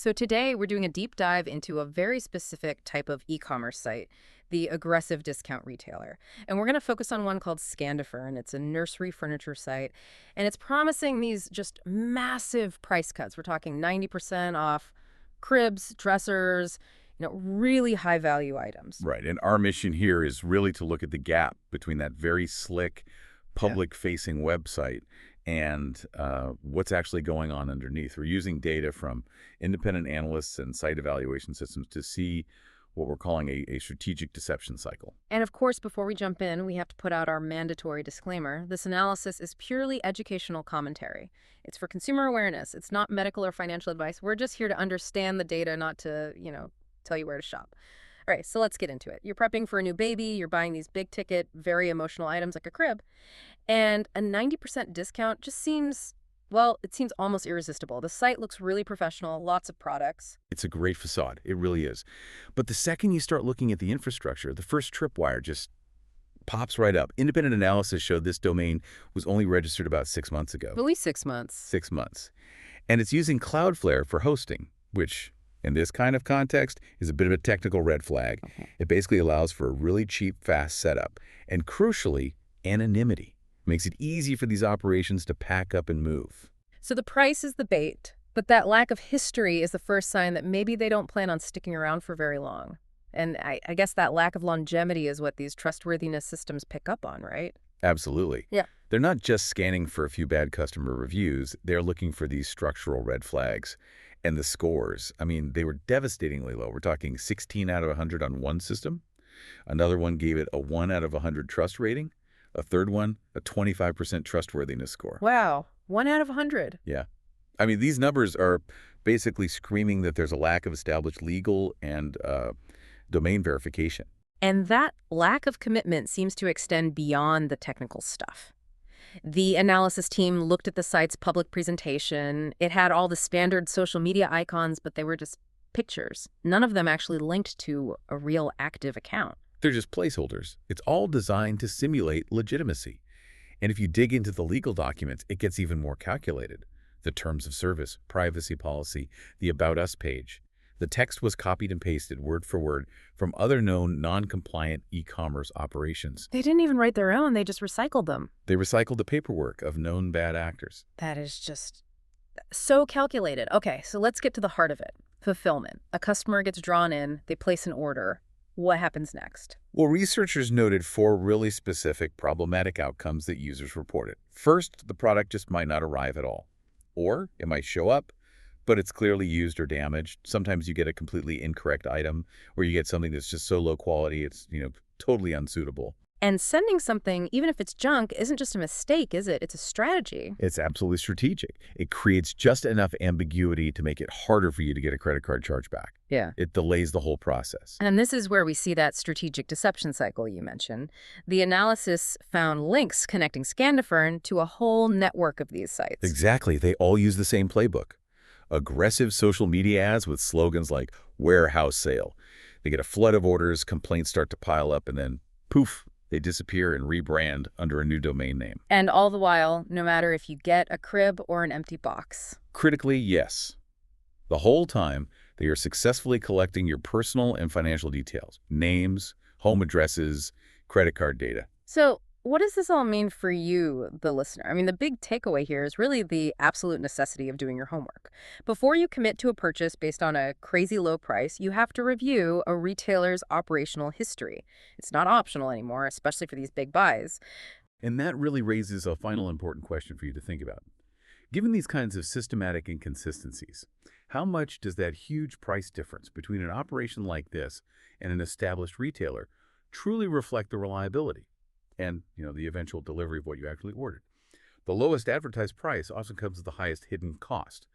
So today we're doing a deep dive into a very specific type of e-commerce site, the aggressive discount retailer. And we're going to focus on one called Scandifurn. It's a nursery furniture site, and it's promising these just massive price cuts. We're talking 90% off cribs, dressers, really high value items. Right. And our mission here is really to look at the gap between that very slick, Yeah. public-facing website and what's actually going on underneath. We're using data from independent analysts and site evaluation systems to see what we're calling a strategic deception cycle. And of course, before we jump in, we have to put out our mandatory disclaimer. This analysis is purely educational commentary. It's for consumer awareness. It's not medical or financial advice. We're just here to understand the data, not to, tell you where to shop. All right, so let's get into it. You're prepping for a new baby. You're buying these big ticket, very emotional items like a crib. And a 90% discount just seems, well, it seems almost irresistible. The site looks really professional, lots of products. It's a great facade. It really is. But the second you start looking at the infrastructure, the first tripwire just pops right up. Independent analysis showed this domain was only registered about 6 months ago. At least 6 months. 6 months. And it's using Cloudflare for hosting, which, in this kind of context, is a bit of a technical red flag. Okay. It basically allows for a really cheap, fast setup. And crucially, anonymity. Makes it easy for these operations to pack up and move. So the price is the bait, but that lack of history is the first sign that maybe they don't plan on sticking around for very long. And I guess that lack of longevity is what these trustworthiness systems pick up on, right? Absolutely. Yeah. They're not just scanning for a few bad customer reviews. They're looking for these structural red flags. And the scores, I mean, they were devastatingly low. We're talking 16 out of 100 on one system. Another one gave it a 1 out of 100 trust rating. A third one, a 25% trustworthiness score. Wow. 1 out of 100. Yeah. I mean, these numbers are basically screaming that there's a lack of established legal and domain verification. And that lack of commitment seems to extend beyond the technical stuff. The analysis team looked at the site's public presentation. It had all the standard social media icons, but they were just pictures. None of them actually linked to a real active account. They're just placeholders. It's all designed to simulate legitimacy. And if you dig into the legal documents, it gets even more calculated. The terms of service, privacy policy, the About Us page. The text was copied and pasted word for word from other known non-compliant e-commerce operations. They didn't even write their own, they just recycled them. They recycled the paperwork of known bad actors. That is just so calculated. Okay, so let's get to the heart of it. Fulfillment. A customer gets drawn in, they place an order. What happens next? Well, researchers noted 4 really specific problematic outcomes that users reported. First, the product just might not arrive at all. Or it might show up, but it's clearly used or damaged. Sometimes you get a completely incorrect item, or you get something that's just so low quality it's, totally unsuitable. And sending something, even if it's junk, isn't just a mistake, is it? It's a strategy. It's absolutely strategic. It creates just enough ambiguity to make it harder for you to get a credit card chargeback. Yeah. It delays the whole process. And this is where we see that strategic deception cycle you mentioned. The analysis found links connecting Scandifurn to a whole network of these sites. Exactly. They all use the same playbook. Aggressive social media ads with slogans like warehouse sale. They get a flood of orders, complaints start to pile up, and then poof, they disappear and rebrand under a new domain name. And all the while, no matter if you get a crib or an empty box. Critically, yes. The whole time, they are successfully collecting your personal and financial details, names, home addresses, credit card data. So what does this all mean for you, the listener? I mean, the big takeaway here is really the absolute necessity of doing your homework. Before you commit to a purchase based on a crazy low price, you have to review a retailer's operational history. It's not optional anymore, especially for these big buys. And that really raises a final important question for you to think about. Given these kinds of systematic inconsistencies, how much does that huge price difference between an operation like this and an established retailer truly reflect the reliability and, the eventual delivery of what you actually ordered? The lowest advertised price often comes with the highest hidden cost.